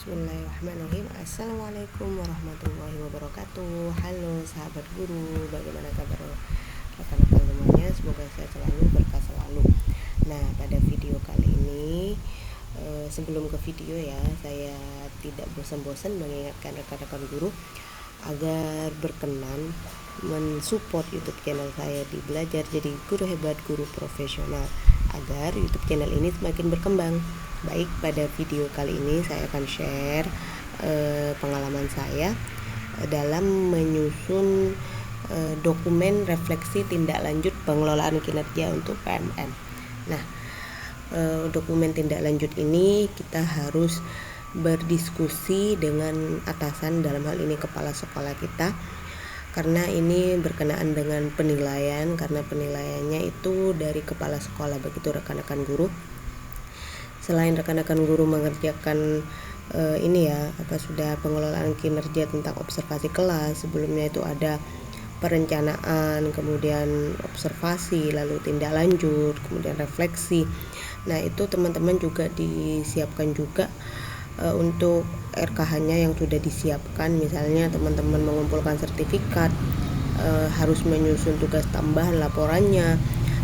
Bismillahirrahmanirrahim. Assalamualaikum warahmatullahi wabarakatuh. Halo sahabat guru, bagaimana kabar rekan-rekan semuanya? Semoga sehat selalu, berkah selalu. Nah, pada video kali ini sebelum ke video ya, saya tidak bosan-bosan mengingatkan rekan-rekan guru agar berkenan mensupport YouTube channel saya di Belajar Jadi Guru Hebat, Guru Profesional, agar YouTube channel ini semakin berkembang. Baik, pada video kali ini saya akan share pengalaman saya dalam menyusun dokumen refleksi tindak lanjut pengelolaan kinerja untuk PMN. Nah, dokumen tindak lanjut ini kita harus berdiskusi dengan atasan, dalam hal ini kepala sekolah kita, karena ini berkenaan dengan penilaian, karena penilaiannya itu dari kepala sekolah. Begitu rekan-rekan guru. Selain rekan-rekan guru mengerjakan sudah pengelolaan kinerja tentang observasi kelas, sebelumnya itu ada perencanaan, kemudian observasi, lalu tindak lanjut, kemudian refleksi. Nah, itu teman-teman juga disiapkan juga untuk RKH-nya yang sudah disiapkan. Misalnya teman-teman mengumpulkan sertifikat, harus menyusun tugas tambahan laporannya,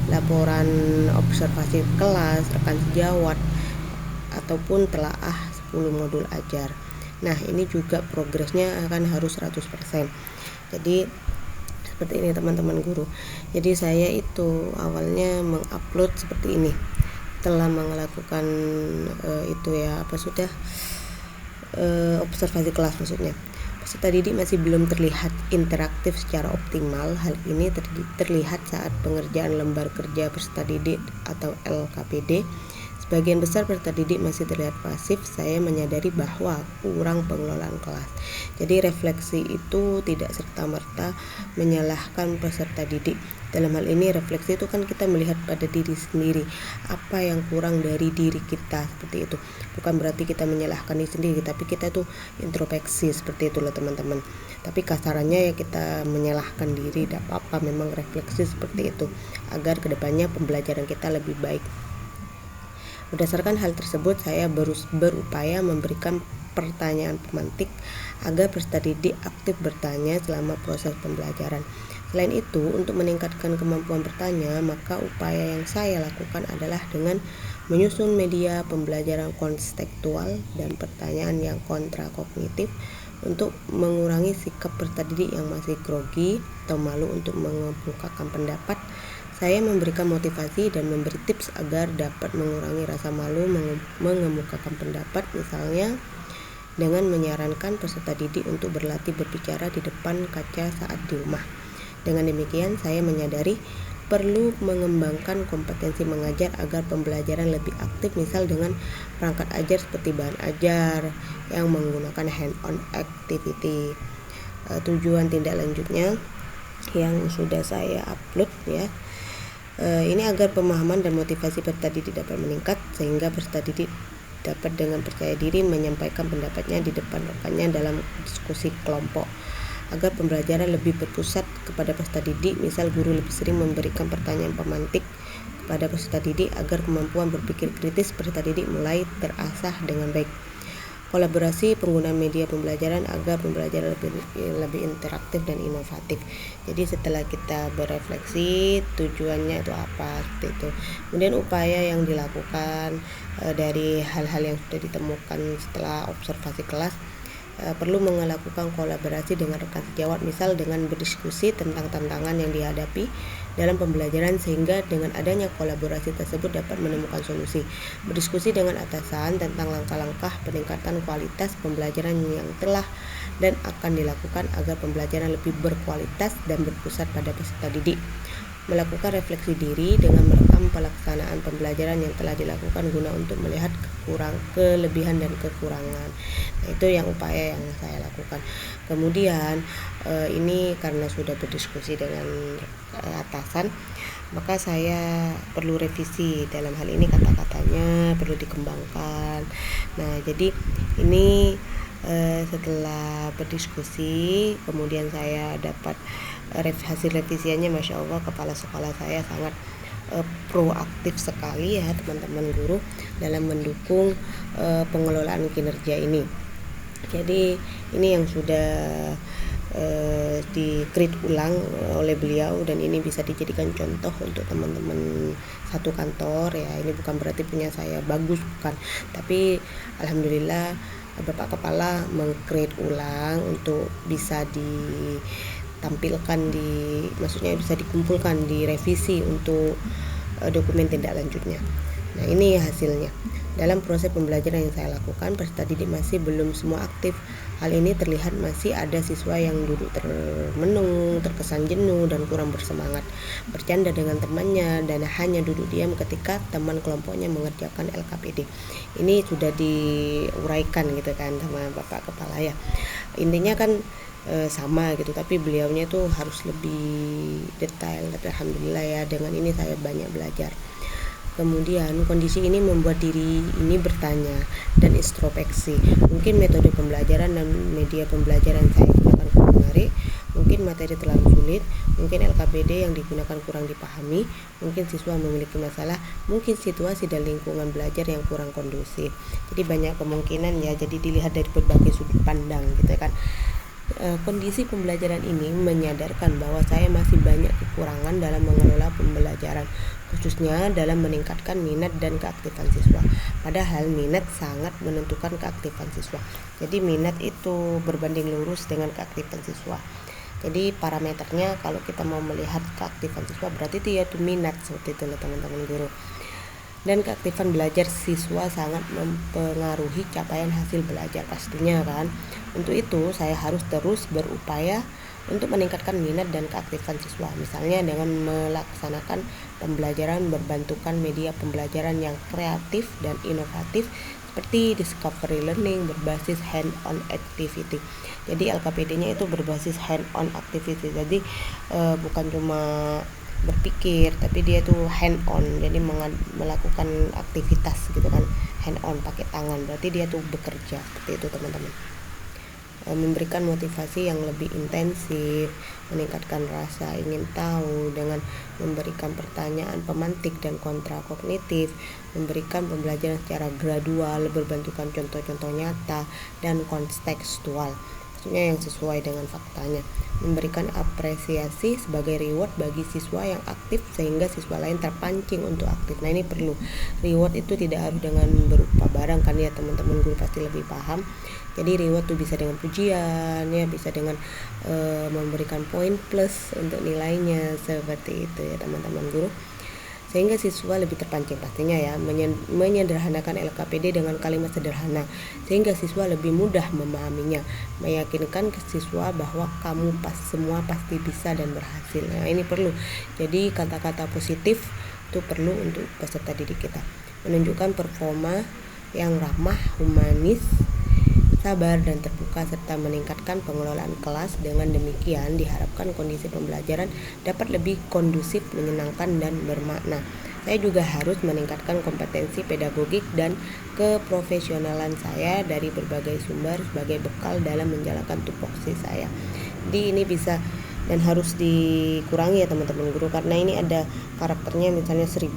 laporan observasi kelas, rekan sejawat, ataupun telaah 10 modul ajar. Nah, ini juga progresnya akan harus 100%. Jadi seperti ini teman-teman guru. Jadi saya itu awalnya mengupload seperti ini. Telah melakukan observasi kelas maksudnya. Peserta didik masih belum terlihat interaktif secara optimal. Hal ini terlihat saat pengerjaan lembar kerja peserta didik atau LKPD. Sebagian besar peserta didik masih terlihat pasif. Saya menyadari bahwa kurang pengelolaan kelas. Jadi refleksi itu tidak serta-merta menyalahkan peserta didik. Dalam hal ini refleksi itu kan kita melihat pada diri sendiri, apa yang kurang dari diri kita, seperti itu. Bukan berarti kita menyalahkan diri sendiri, tapi kita tuh introspeksi, seperti itulah teman-teman. Tapi kasarannya ya kita menyalahkan diri, tidak apa-apa, memang refleksi seperti itu, agar kedepannya pembelajaran kita lebih baik. Berdasarkan hal tersebut, saya berupaya memberikan pertanyaan pemantik agar peserta didik aktif bertanya selama proses pembelajaran. Selain itu, untuk meningkatkan kemampuan bertanya, maka upaya yang saya lakukan adalah dengan menyusun media pembelajaran kontekstual dan pertanyaan yang kontra kognitif untuk mengurangi sikap peserta didik yang masih grogi atau malu untuk mengemukakan pendapat. Saya memberikan motivasi dan memberi tips agar dapat mengurangi rasa malu mengemukakan pendapat, misalnya dengan menyarankan peserta didik untuk berlatih berbicara di depan kaca saat di rumah. Dengan demikian, saya menyadari perlu mengembangkan kompetensi mengajar agar pembelajaran lebih aktif, misal dengan perangkat ajar seperti bahan ajar yang menggunakan hand-on activity. Tujuan tindak lanjutnya yang sudah saya upload ya. Ini agar pemahaman dan motivasi peserta didik dapat meningkat, sehingga peserta didik dapat dengan percaya diri menyampaikan pendapatnya di depan rekannya dalam diskusi kelompok. Agar pembelajaran lebih berpusat kepada peserta didik, misal guru lebih sering memberikan pertanyaan pemantik kepada peserta didik agar kemampuan berpikir kritis peserta didik mulai terasah dengan baik. Kolaborasi penggunaan media pembelajaran agar pembelajaran lebih interaktif dan inovatif. Jadi setelah kita berefleksi tujuannya itu apa, seperti itu. Kemudian upaya yang dilakukan dari hal-hal yang sudah ditemukan setelah observasi kelas, perlu melakukan kolaborasi dengan rekan sejawat, misal dengan berdiskusi tentang tantangan yang dihadapi dalam pembelajaran, sehingga dengan adanya kolaborasi tersebut dapat menemukan solusi. Berdiskusi dengan atasan tentang langkah-langkah peningkatan kualitas pembelajaran yang telah dan akan dilakukan agar pembelajaran lebih berkualitas dan berpusat pada peserta didik. Melakukan refleksi diri dengan merekam pelaksanaan pembelajaran yang telah dilakukan guna untuk melihat kelebihan dan kekurangan. Nah, itu yang upaya yang saya lakukan. Kemudian ini karena sudah berdiskusi dengan atasan, maka saya perlu revisi. Dalam hal ini kata-katanya perlu dikembangkan. Nah, jadi ini setelah berdiskusi, kemudian saya dapat hasil revisiannya. Masya Allah, kepala sekolah saya sangat proaktif sekali ya teman-teman guru dalam mendukung pengelolaan kinerja ini. Jadi ini yang sudah di-create ulang oleh beliau, dan ini bisa dijadikan contoh untuk teman-teman satu kantor ya. Ini bukan berarti punya saya bagus, bukan, tapi alhamdulillah Bapak Kepala meng-create ulang untuk bisa ditampilkan maksudnya bisa dikumpulkan, direvisi untuk dokumen tindak lanjutnya. Nah, ini hasilnya. Dalam proses pembelajaran yang saya lakukan, peserta didik masih belum semua aktif. Hal ini terlihat masih ada siswa yang duduk termenung, terkesan jenuh, dan kurang bersemangat, bercanda dengan temannya, dan hanya duduk diam ketika teman kelompoknya mengerjakan LKPD. Ini sudah diuraikan gitu kan sama Bapak Kepala ya. Intinya kan sama gitu, tapi beliaunya itu harus lebih detail. Tapi alhamdulillah ya, dengan ini saya banyak belajar. Kemudian kondisi ini membuat diri ini bertanya dan introspeksi. Mungkin metode pembelajaran dan media pembelajaran saya gunakan kurang menarik, mungkin materi terlalu sulit, mungkin LKPD yang digunakan kurang dipahami, mungkin siswa memiliki masalah, mungkin situasi dan lingkungan belajar yang kurang kondusif. Jadi banyak kemungkinan ya, jadi dilihat dari berbagai sudut pandang gitu kan. Kondisi pembelajaran ini menyadarkan bahwa saya masih banyak kekurangan dalam mengelola pembelajaran, khususnya dalam meningkatkan minat dan keaktifan siswa. Padahal minat sangat menentukan keaktifan siswa. Jadi minat itu berbanding lurus dengan keaktifan siswa. Jadi parameternya kalau kita mau melihat keaktifan siswa, berarti itu yaitu minat, seperti itu teman-teman guru. Dan keaktifan belajar siswa sangat mempengaruhi capaian hasil belajar pastinya kan. Untuk itu saya harus terus berupaya untuk meningkatkan minat dan keaktifan siswa, misalnya dengan melaksanakan pembelajaran berbantukan media pembelajaran yang kreatif dan inovatif seperti discovery learning berbasis hand-on activity. Jadi LKPD-nya itu berbasis hand-on activity. Jadi bukan cuma berpikir, tapi dia tuh hand on, jadi melakukan aktivitas gitu kan, hand on, pakai tangan, berarti dia tuh bekerja, seperti itu teman-teman. Memberikan motivasi yang lebih intensif, meningkatkan rasa ingin tahu dengan memberikan pertanyaan pemantik dan kontra kognitif, memberikan pembelajaran secara gradual berbentukan contoh-contoh nyata dan kontekstual, maksudnya yang sesuai dengan faktanya, memberikan apresiasi sebagai reward bagi siswa yang aktif sehingga siswa lain terpancing untuk aktif. Nah, ini perlu. Reward itu tidak harus dengan berupa barang kan ya, teman-teman guru pasti lebih paham. Jadi reward itu bisa dengan pujian ya, bisa dengan memberikan poin plus untuk nilainya, seperti itu ya teman-teman guru, sehingga siswa lebih terpancing pastinya ya. Menyederhanakan LKPD dengan kalimat sederhana sehingga siswa lebih mudah memahaminya, meyakinkan ke siswa bahwa kamu semua pasti bisa dan berhasil. Nah, ini perlu. Jadi kata-kata positif itu perlu untuk peserta didik kita. Menunjukkan performa yang ramah, humanis, sabar dan terbuka, serta meningkatkan pengelolaan kelas. Dengan demikian diharapkan kondisi pembelajaran dapat lebih kondusif, menyenangkan dan bermakna. Saya juga harus meningkatkan kompetensi pedagogik dan keprofesionalan saya dari berbagai sumber sebagai bekal dalam menjalankan tupoksi saya. Jadi ini bisa dan harus dikurangi ya teman-teman guru, karena ini ada karakternya misalnya 1000,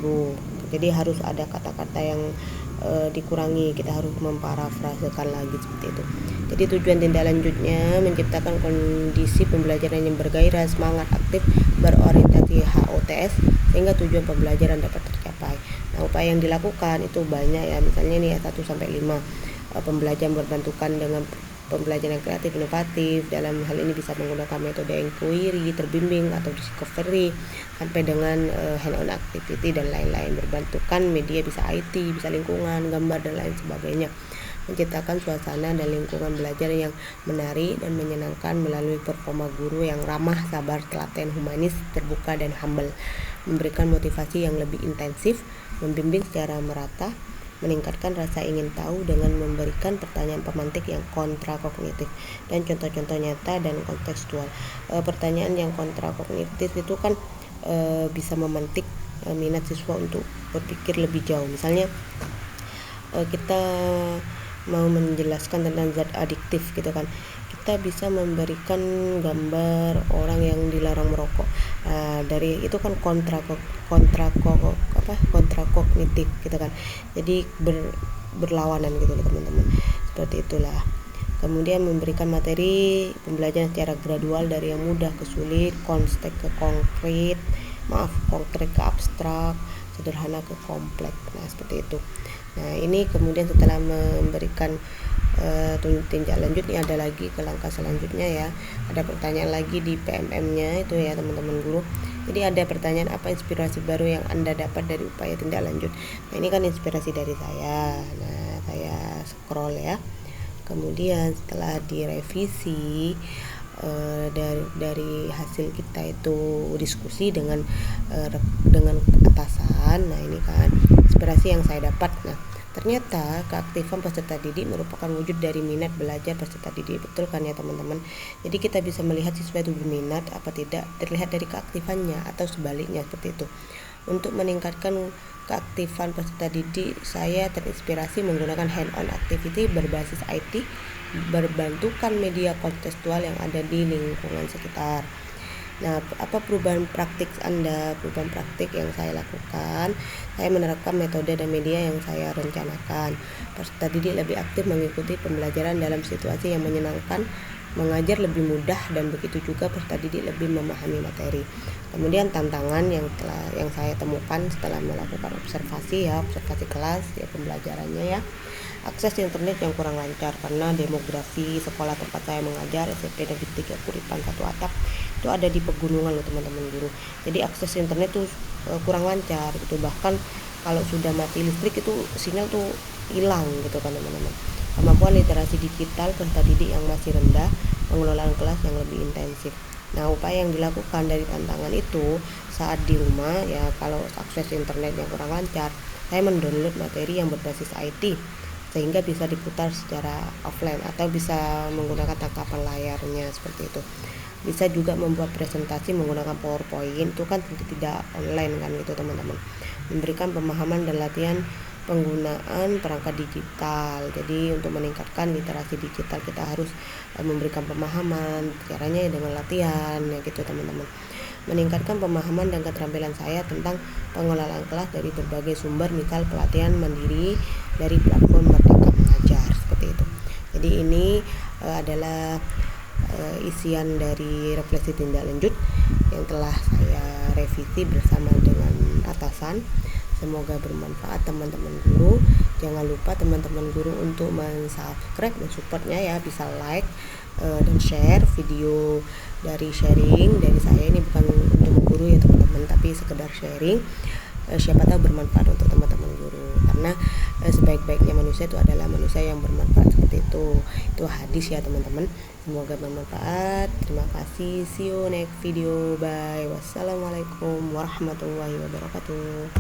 jadi harus ada kata-kata yang dikurangi, kita harus memparafrasekan lagi seperti itu. Jadi tujuan tindak lanjutnya menciptakan kondisi pembelajaran yang bergairah, semangat, aktif, berorientasi HOTS sehingga tujuan pembelajaran dapat tercapai. Nah, upaya yang dilakukan itu banyak ya, misalnya ini 1-5 pembelajaran berbantukan dengan pembelajaran kreatif inovatif. Dalam hal ini bisa menggunakan metode inquiry, terbimbing atau discovery, sampai dengan hand-on activity dan lain-lain. Berbantukan media bisa IT, bisa lingkungan, gambar dan lain sebagainya. Menciptakan suasana dan lingkungan belajar yang menarik dan menyenangkan melalui performa guru yang ramah, sabar, telaten, humanis, terbuka dan humble. Memberikan motivasi yang lebih intensif, membimbing secara merata, meningkatkan rasa ingin tahu dengan memberikan pertanyaan pemantik yang kontra kognitif dan contoh-contoh nyata dan kontekstual. Pertanyaan yang kontra kognitif itu kan bisa memantik minat siswa untuk berpikir lebih jauh. Misalnya kita mau menjelaskan tentang zat adiktif gitu kan, kita bisa memberikan gambar orang yang dilarang merokok. Dari itu kan kontra kognitif gitu kan, jadi berlawanan gitu loh teman-teman, seperti itulah. Kemudian memberikan materi pembelajaran secara gradual dari yang mudah ke sulit, konkret ke abstrak, sederhana ke kompleks. Nah, seperti itu. Nah, ini kemudian setelah memberikan tindak lanjut, ini ada lagi ke langkah selanjutnya ya. Ada pertanyaan lagi di PMM-nya itu ya teman-teman guru. Jadi ada pertanyaan, apa inspirasi baru yang Anda dapat dari upaya tindak lanjut? Nah, ini kan inspirasi dari saya. Nah, saya scroll ya. Kemudian setelah direvisi dari hasil kita itu diskusi dengan atasan. Nah, ini kan inspirasi yang saya dapat. Nah, ternyata keaktifan peserta didik merupakan wujud dari minat belajar peserta didik. Betul kan ya teman-teman? Jadi kita bisa melihat siswa itu berminat apa tidak terlihat dari keaktifannya, atau sebaliknya seperti itu. Untuk meningkatkan keaktifan peserta didik, saya terinspirasi menggunakan hand-on activity berbasis IT, berbantukan media kontekstual yang ada di lingkungan sekitar. Nah, apa perubahan praktik Anda? Perubahan praktik yang saya lakukan, saya menerapkan metode dan media yang saya rencanakan. Peserta didik lebih aktif mengikuti pembelajaran dalam situasi yang menyenangkan, mengajar lebih mudah, dan begitu juga peserta didik lebih memahami materi. Kemudian tantangan yang saya temukan setelah melakukan observasi kelas ya, pembelajarannya ya. Akses internet yang kurang lancar karena demografi sekolah tempat saya mengajar SMP Negeri 3 Kuripan Satu Atap itu ada di pegunungan loh teman-teman guru. Jadi akses internet tuh kurang lancar gitu. Bahkan kalau sudah mati listrik itu sinyal tuh hilang gitu kan teman-teman. Kemampuan literasi digital peserta didik yang masih rendah, pengelolaan kelas yang lebih intensif. Nah, upaya yang dilakukan dari tantangan itu saat di rumah ya, kalau akses internet yang kurang lancar, saya mendownload materi yang berbasis IT sehingga bisa diputar secara offline atau bisa menggunakan tangkapan layarnya seperti itu. Bisa juga membuat presentasi menggunakan PowerPoint, itu kan tentu tidak online kan gitu teman-teman. Memberikan pemahaman dan latihan penggunaan perangkat digital. Jadi untuk meningkatkan literasi digital kita harus memberikan pemahaman, caranya dengan latihan ya gitu teman-teman. Meningkatkan pemahaman dan keterampilan saya tentang pengelolaan kelas dari berbagai sumber, misal pelatihan mandiri dari platform Merdeka Mengajar seperti itu. Jadi ini adalah isian dari refleksi tindak lanjut yang telah saya revisi bersama dengan atasan. Semoga bermanfaat teman-teman guru. Jangan lupa teman-teman guru untuk mensubscribe dan supportnya ya, bisa like dan share video dari sharing dari saya. Ini bukan untuk guru ya teman-teman, tapi sekedar sharing, siapa tahu bermanfaat untuk teman-teman guru, karena sebaik-baiknya manusia itu adalah manusia yang bermanfaat, seperti itu hadis ya teman-teman. Semoga bermanfaat. Terima kasih, see you next video, bye. Wassalamualaikum warahmatullahi wabarakatuh.